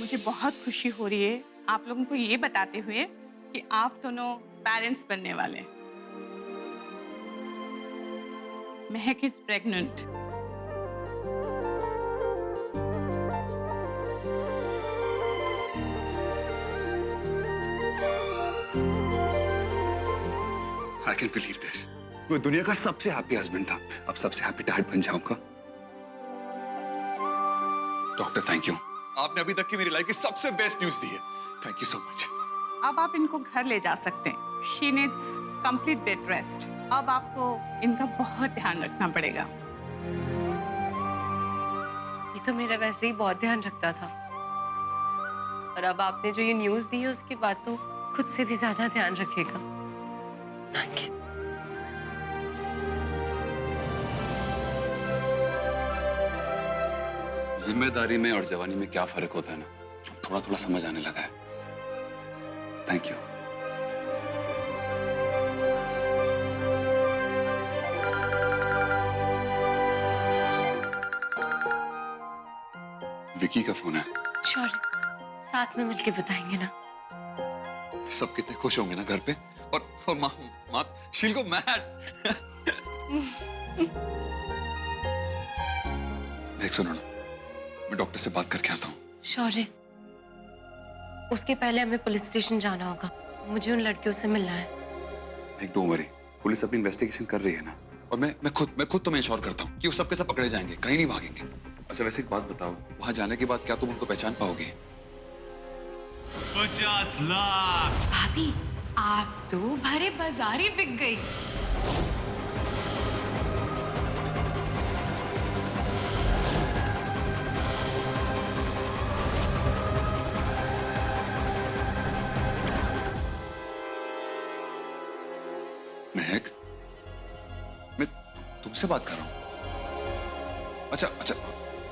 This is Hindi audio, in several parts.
मुझे बहुत खुशी हो रही है आप लोगों को ये बताते हुए कि आप दोनों पेरेंट्स बनने वाले हैं। महक is pregnant. I can't believe this. मैं दुनिया का सबसे हैप्पी हस्बैंड था, अब सबसे हैप्पी डैड बन जाऊंगा। डॉक्टर थैंक यू, आपने अभी तक की मेरी लाइफ की सबसे बेस्ट न्यूज दी है। Thank you so much. अब आप इनको घर ले जा सकते हैं। She needs complete bed rest. अब आपको इनका बहुत ध्यान रखना पड़ेगा। ये तो मेरा वैसे ही बहुत ध्यान रखता था, और अब आपने जो ये न्यूज़ दी है उसके बाद तो खुद से भी ज्यादा ध्यान रखेगा। Thank you. जिम्मेदारी में और जवानी में क्या फर्क होता है ना, थोड़ा थोड़ा समझ आने लगा है। Thank you. विकी का फोन है। श्योर, साथ में मिलके बताएंगे ना। सब कितने खुश होंगे ना घर पे, और माँ शील को मैड। देख सुनो ना, मैं डॉक्टर से बात करके आता हूँ। शौर्य, उसके पहले हमें पुलिस स्टेशन जाना होगा। मुझे उन लड़कियों से मिलना है। डोंट वरी, पुलिस अपनी इन्वेस्टिगेशन कर रही है ना, और मैं खुद तुम्हें इंश्योर करता हूँ कि वो सब के सब पकड़े जाएंगे, कहीं नहीं भागेंगे। अच्छा वैसे एक बात बताओ, वहां जाने के बाद क्या तुम उनको पहचान पाओगे? 50 लाख। भाभी, आप तो भरे बाजार ही बिक गई। महक, मैं तुमसे बात कर रहा हूँ। अच्छा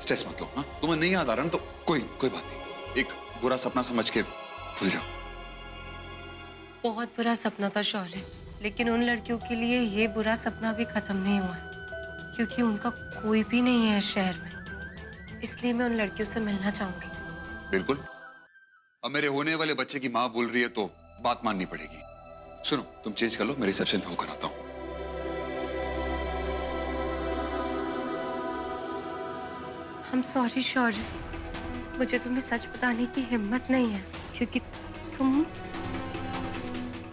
स्ट्रेस मत लो। हाँ, तुम्हें नहीं याद आ रहा ना तो कोई बात नहीं, एक बुरा सपना समझ के भूल जाओ। बहुत बुरा सपना था शौर्य, लेकिन उन लड़कियों के लिए ये बुरा सपना भी खत्म नहीं हुआ है, क्योंकि उनका कोई भी नहीं है शहर में। इसलिए मैं उन लड़कियों से मिलना चाहूंगी। बिल्कुल। अब मेरे होने वाले बच्चे की माँ बोल रही है तो बात माननी पड़ेगी। सुनो, तुम चेंज कर लो, मैं रिसेप्शन पे होकर आता हूँ। I'm sorry शौर्य, मुझे तुम्हें सच बताने की हिम्मत नहीं है, क्योंकि तुम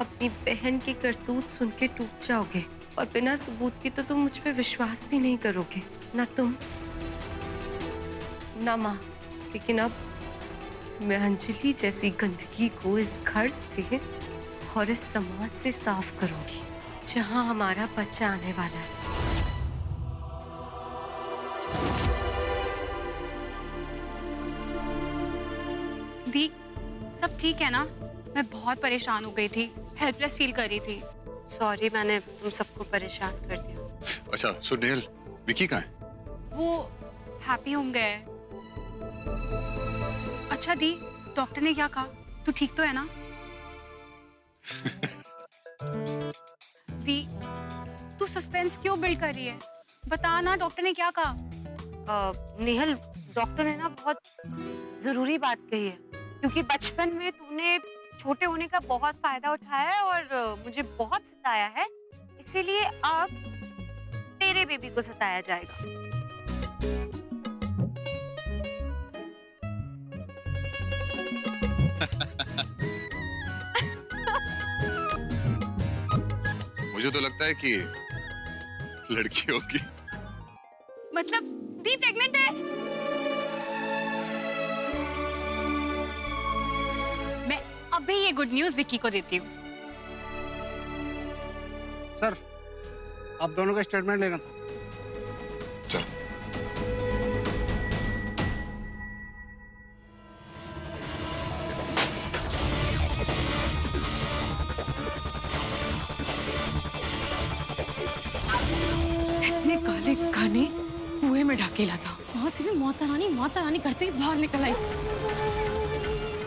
अपनी बहन की करतूत सुन के टूट जाओगे, और बिना सबूत के तो तुम मुझ पे विश्वास भी नहीं करोगे, ना तुम ना माँ। लेकिन अब मैं अंजलि जैसी गंदगी को इस घर से और इस समाज से साफ करूंगी, जहां हमारा बच्चा आने वाला है। दी, सब ठीक है ना? मैं बहुत परेशान हो गई थी, हेल्पलेस फील कर रही थी। सॉरी, मैंने तुम सबको परेशान कर दिया। अच्छा सुनील, विकी कहाँ है? वो हैप्पी होम गए। अच्छा दी, डॉक्टर ने क्या कहा? तू ठीक तो है ना? दी, तू सस्पेंस क्यों बिल्ड कर रही है? बता ना, डॉक्टर ने क्या कहा? नेहल, डॉक्टर ने ना बहुत जरूरी बात कही है, क्योंकि बचपन में तूने छोटे होने का बहुत फायदा उठाया है और मुझे बहुत सताया है, इसीलिए अब तेरे बेबी को सताया जाएगा। मुझे तो लगता है कि लड़की होगी। मतलब दी प्रेग्नेंट है? मैं अभी ये गुड न्यूज विक्की को देती हूँ। सर, आप दोनों का स्टेटमेंट लेना था। चलो। इतने काले घने कुएं में ढकेला था, वहां से भी माता रानी करते ही बाहर निकल आई।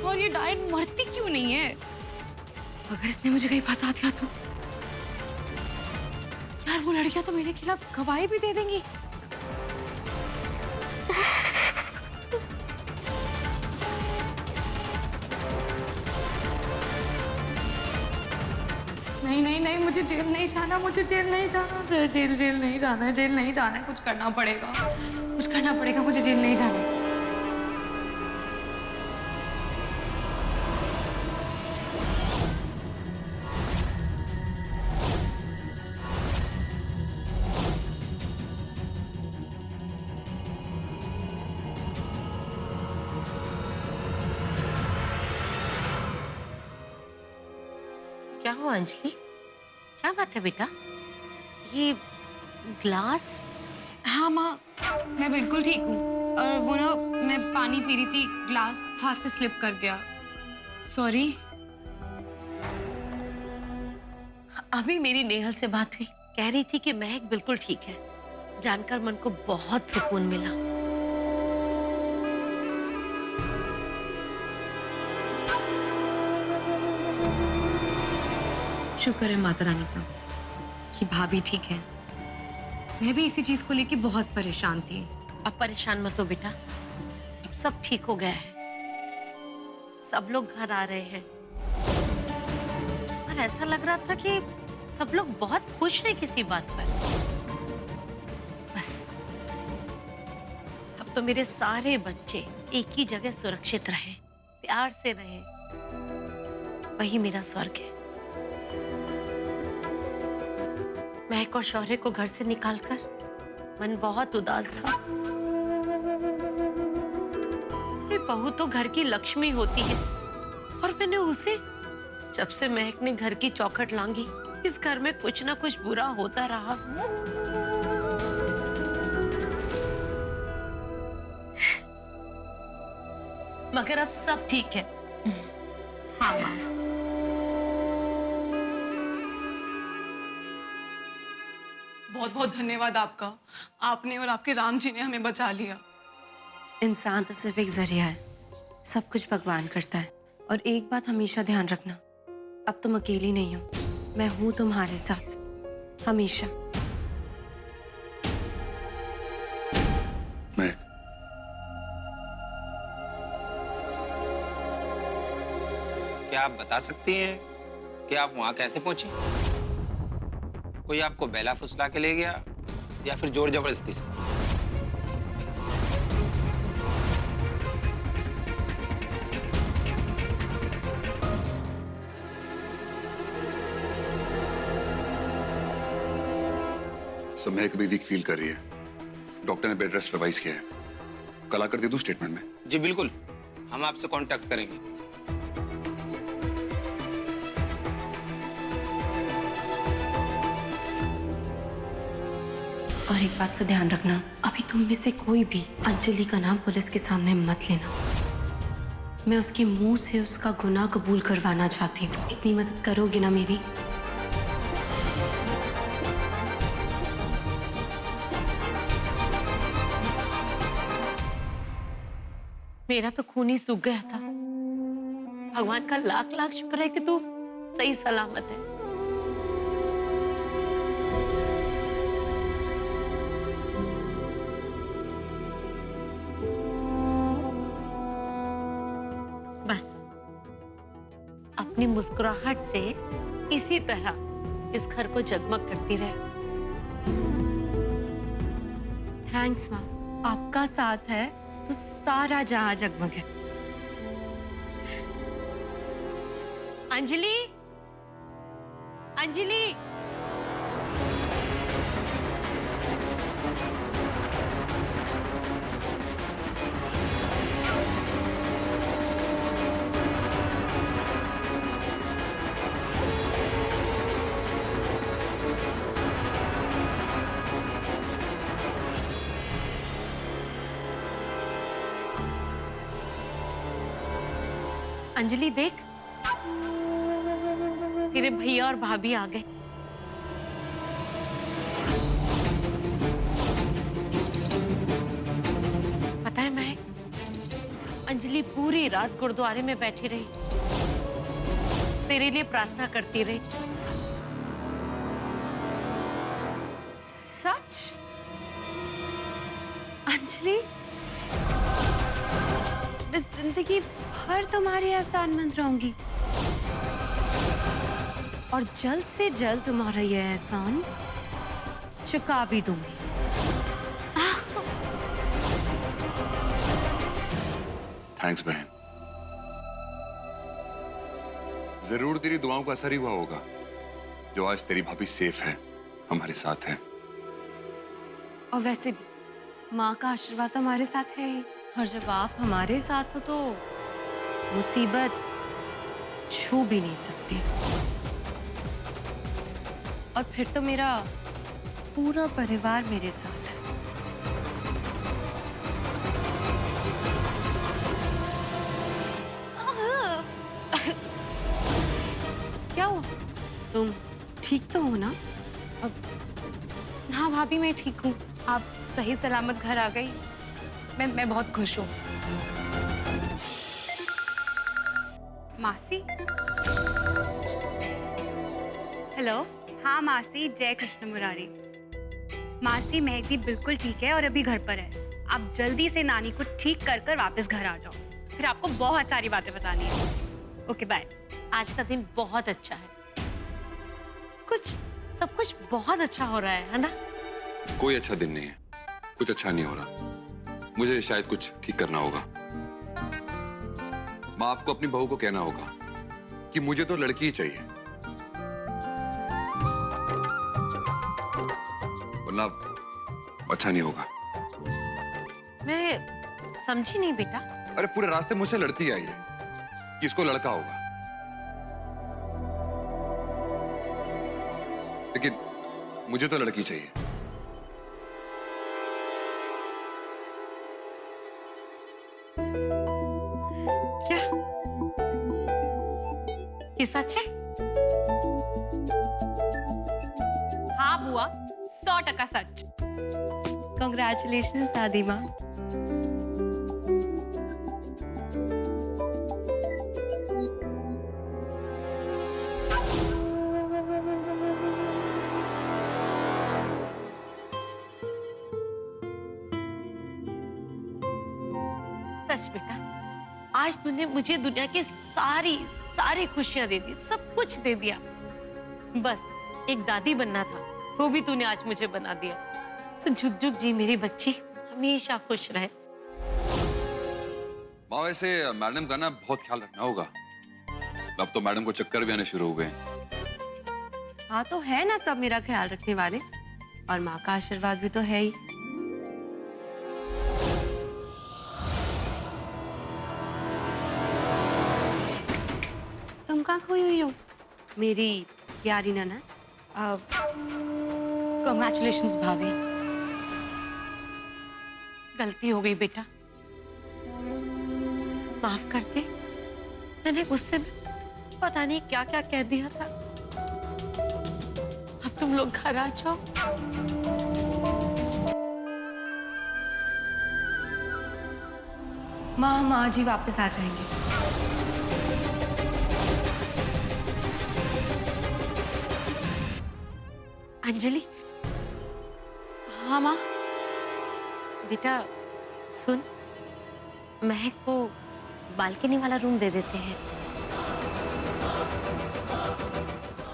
और ये डायन मरती क्यों नहीं है? अगर इसने मुझे कहीं फंसा दिया तो यार, वो लड़कियां तो मेरे खिलाफ गवाही भी दे देंगी। नहीं नहीं नहीं, मुझे जेल नहीं जाना, मुझे जेल नहीं जाना, जेल जेल नहीं जाना है, जेल नहीं जाना है, कुछ करना पड़ेगा, कुछ करना पड़ेगा, मुझे जेल नहीं जाना है। क्या हुआ अंजलि? क्या बात है बेटा? ये ग्लास? हाँ माँ, मैं बिल्कुल ठीक हूँ। और वो ना, मैं पानी पी रही थी, ग्लास हाथ से स्लिप कर गया, सॉरी। अभी मेरी नेहल से बात हुई, कह रही थी कि महक बिल्कुल ठीक है। जानकर मन को बहुत सुकून मिला। शुक्र है माता रानी का कि भाभी ठीक है। मैं भी इसी चीज को लेके बहुत परेशान थी। अब परेशान मत हो बेटा, अब सब ठीक हो गया है। सब लोग घर आ रहे हैं और ऐसा लग रहा था कि सब लोग बहुत खुश हैं किसी बात पर। बस अब तो मेरे सारे बच्चे एक ही जगह सुरक्षित रहे, प्यार से रहे, वही मेरा स्वर्ग है। महक और शौर्य को घर से निकालकर मन बहुत उदास था। ये बहू तो घर की लक्ष्मी होती है और मैंने उसे, जब से महक ने घर की चौखट लांगी, इस घर में कुछ ना कुछ बुरा होता रहा। मगर अब सब ठीक है। हाँ माँ। बहुत बहुत धन्यवाद आपका। आपने और आपके राम जी ने हमें बचा लिया। इंसान तो सिर्फ एक जरिया है, सब कुछ भगवान करता है। और एक बात हमेशा ध्यान रखना, अब तुम अकेली नहीं हो, मैं हूं तुम्हारे साथ हमेशा। महक, क्या आप बता सकती हैं कि आप वहां कैसे पहुंची? कोई आपको बेला फुसला के ले गया या फिर जोर जबरदस्ती से? सब महक भी वीक फील कर रही है। डॉक्टर ने बेड रेस्ट रिवाइज किया है। कल आकर दे दूं स्टेटमेंट में? जी बिल्कुल, हम आपसे कांटेक्ट करेंगे। और एक बात का ध्यान रखना, अभी तुम में से कोई भी अंजलि का नाम पुलिस के सामने मत लेना। मैं उसके मुंह से उसका गुनाह कबूल करवाना चाहती हूँ। इतनी मदद करोगे ना मेरी? मेरा तो खून ही सूख गया था। भगवान का लाख लाख शुक्र है कि तू सही सलामत है। बस अपनी मुस्कुराहट से इसी तरह इस घर को जगमग करती रहे। थैंक्स माँ, आपका साथ है तो सारा जहां जगमग है। अंजलि, अंजलि, अंजलि देख, तेरे भैया और भाभी आ गए। पता है महक, अंजलि पूरी रात गुरुद्वारे में बैठी रही, तेरे लिए प्रार्थना करती रही। सच? अंजलि, मैं जिंदगी भर तुम्हारे एहसान मंद रहूंगी और जल्द से जल्द तुम्हारा यह एहसान चुका भी दूंगी। थैंक्स बहन। जरूर तेरी दुआओं का असर ही हुआ होगा जो आज तेरी भाभी सेफ है, हमारे साथ है। और वैसे भी माँ का आशीर्वाद हमारे साथ है ही। और जब आप हमारे साथ हो तो मुसीबत छू भी नहीं सकती। और फिर तो मेरा पूरा परिवार मेरे साथ है। क्या हुआ? तुम ठीक तो हो ना? हाँ भाभी, मैं ठीक हूँ। आप सही सलामत घर आ गई। मैं बहुत खुश हूँ। मासी। हेलो। हाँ मासी, जय कृष्ण मुरारी। मासी, मेहदी बिल्कुल ठीक है और अभी घर पर है। आप जल्दी से नानी को ठीक कर कर वापस घर आ जाओ, फिर आपको बहुत सारी बातें बतानी है। Okay bye. आज का दिन बहुत अच्छा है। सब कुछ बहुत अच्छा हो रहा है ना? कोई अच्छा दिन नहीं है, कुछ अच्छा नहीं हो रहा। मुझे शायद कुछ ठीक करना होगा। माँ, आपको अपनी बहू को कहना होगा कि मुझे तो लड़की ही चाहिए, वरना अच्छा नहीं होगा। मैं समझी नहीं बेटा। अरे पूरे रास्ते मुझसे लड़ती आई है कि इसको लड़का होगा, लेकिन मुझे तो लड़की चाहिए। क्या ये सच है? हाँ बुआ, 100% सच। Congratulations दादी माँ। सच बेटा, आज तूने मुझे दुनिया की सारी खुशियां दे दी, सब कुछ दे दिया। बस एक दादी बनना था, वो भी तूने आज मुझे बना दिया। तो झुक झुक जी मेरी बच्ची, हमेशा खुश रहे। माँ, वैसे मैडम का ना बहुत ख्याल रखना होगा। अब तो मैडम को चक्कर भी आने शुरू हो गए। हाँ तो है ना सब मेरा ख्याल रखने वाले, और माँ का आशीर्वाद भी तो है ही। तुम कहाँ खोई हुई हो मेरी प्यारी ननद? कॉन्ग्रेचुलेशंस भाभी। गलती हो गई बेटा, माफ कर दे। मैंने गुस्से में पता नहीं क्या क्या कह दिया था। अब तुम लोग घर आ जाओ। माँ, माँ जी वापस आ जाएंगे। अंजलि। हाँ माँ। बेटा सुन, महक को बालकनी वाला रूम दे देते हैं।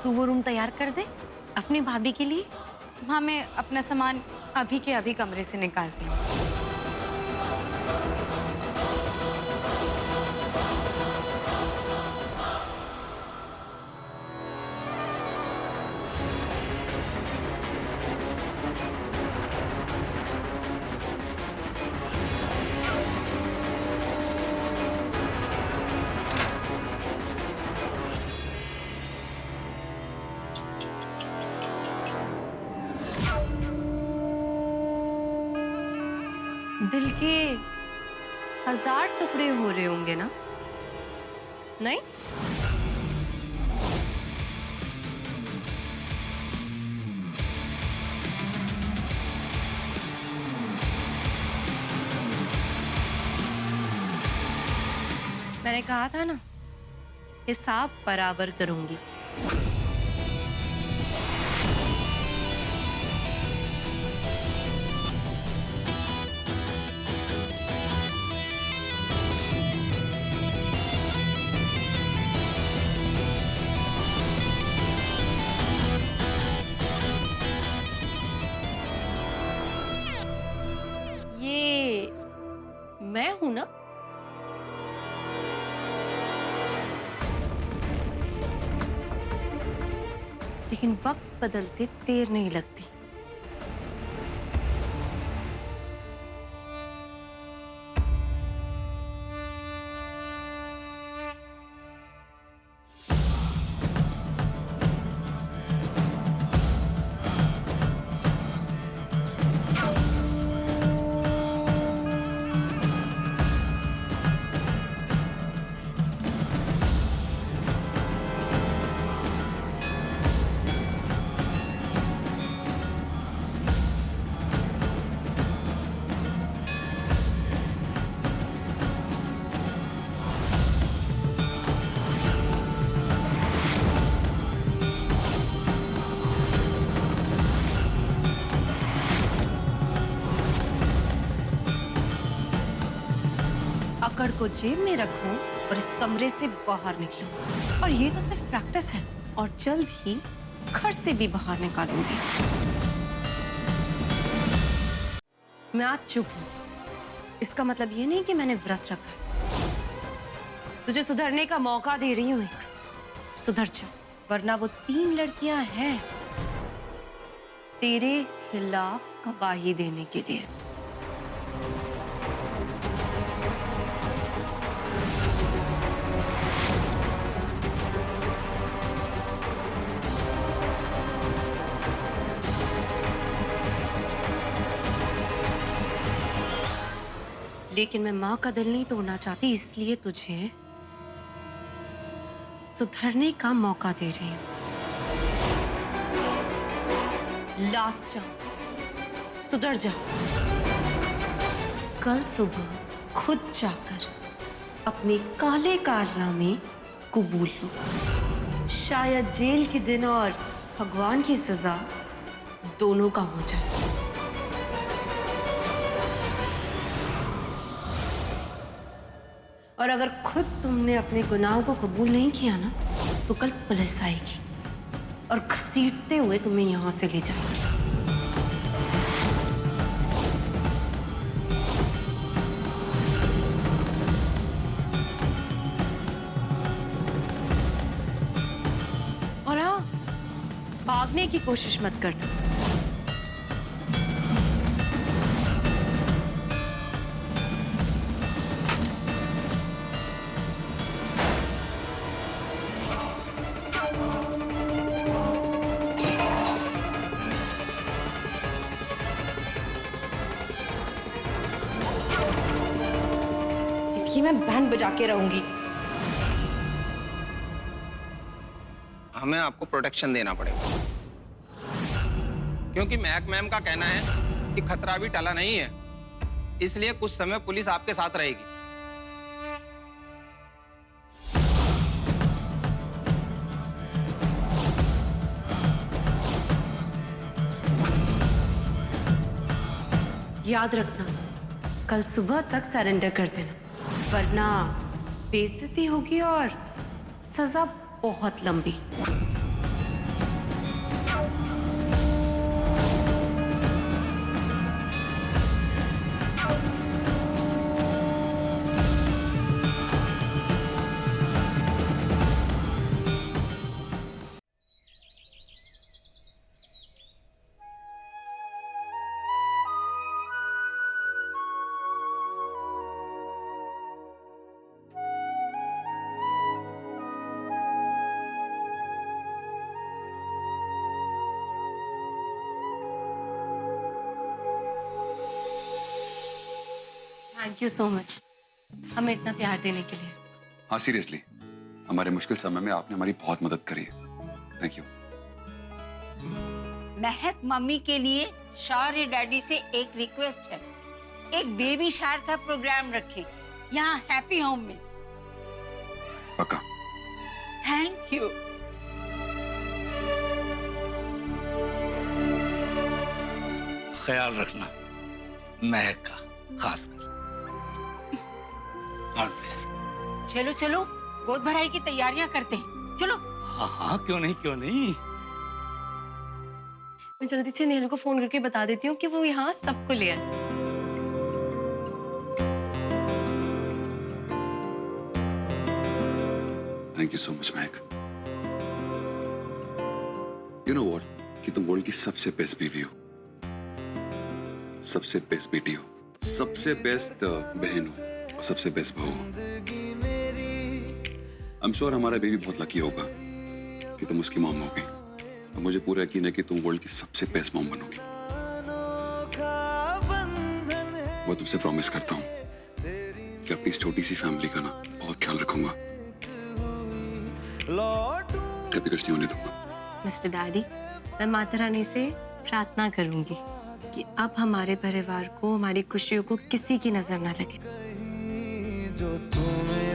तू वो रूम तैयार कर दे अपनी भाभी के लिए। हाँ, मैं अपना सामान अभी के अभी कमरे से निकालती हूँ। दिल के 1000 टुकड़े हो रहे होंगे ना? नहीं? मैंने कहा था ना, हिसाब बराबर करूंगी। मैं हूं ना। लेकिन वक्त बदलते देर नहीं लगती। अकड़ को जेब में रखूं और इस कमरे से बाहर निकलूं। और ये तो सिर्फ प्रैक्टिस है, और जल्द ही घर से भी बाहर निकालूंगी। मैं आज चुप हूं, इसका मतलब ये नहीं कि मैंने व्रत रखा है। तुझे सुधरने का मौका दे रही हूं एक। सुधर जा, वरना वो 3 लड़कियां हैं तेरे खिलाफ गवाही देने के लिए। लेकिन मैं माँ का दिल नहीं तोड़ना चाहती, इसलिए तुझे सुधरने का मौका दे रही हूँ। लास्ट चांस, सुधर जा। कल सुबह खुद जाकर अपने काले कारनामे कबूल लो। शायद जेल के दिन और भगवान की सजा दोनों कम हो जाए। और अगर खुद तुमने अपने गुनाहों को कबूल नहीं किया ना, तो कल पुलिस आएगी और घसीटते हुए तुम्हें यहां से ले जाएगी। और हाँ, भागने की कोशिश मत करना। इसकी मैं बैंड बजा के रहूंगी। हमें आपको प्रोटेक्शन देना पड़ेगा, क्योंकि महक मैम का कहना है कि खतरा भी टला नहीं है, इसलिए कुछ समय पुलिस आपके साथ रहेगी। याद रखना, कल सुबह तक सरेंडर कर देना, वरना बेइज्जती होगी और सजा बहुत लंबी। थैंक यू सो मच हमें इतना प्यार देने के लिए। हाँ सीरियसली, हमारे मुश्किल समय में आपने हमारी बहुत मदद करी है। Thank you. महक मम्मी के लिए शौर्य डैडी से एक रिक्वेस्ट है, एक बेबी शायर का प्रोग्राम रखें यहाँ हैप्पी होम में। पक्का। Thank you. ख्याल रखना महक का, खास कर। चलो चलो, गोद भराई की तैयारियां करते हैं, चलो। हाँ हाँ, क्यों नहीं क्यों नहीं। मैं जल्दी से नेहल को फोन करके बता देती हूँ कि वो यहाँ सबको ले आए। Thank you so much Mahak. You know what, कि तुम वर्ल्ड की सबसे बेस्ट बीवी हो, सबसे बेस्ट बेटी हो, सबसे बेस्ट बहन हो और सबसे बेस्ट बहू हो। आई एम श्योर हमारा बेबी बहुत लकी होगा कि तुम उसकी मॉम होगी, और मुझे पूरा यकीन है कि तुम वर्ल्ड की सबसे बेस्ट मॉम बनोगी। मैं तुमसे प्रॉमिस करता हूँ कि अपनी इस छोटी सी फैमिली का ना बहुत ख्याल रखूंगा, कभी कुछ नहीं होने दूंगा। मिस्टर डैडी, मैं माता रानी से प्रार्थना करूंगी कि अब हमारे परिवार को, हमारी खुशियों को किसी की नजर ना लगे। जो तुम्हें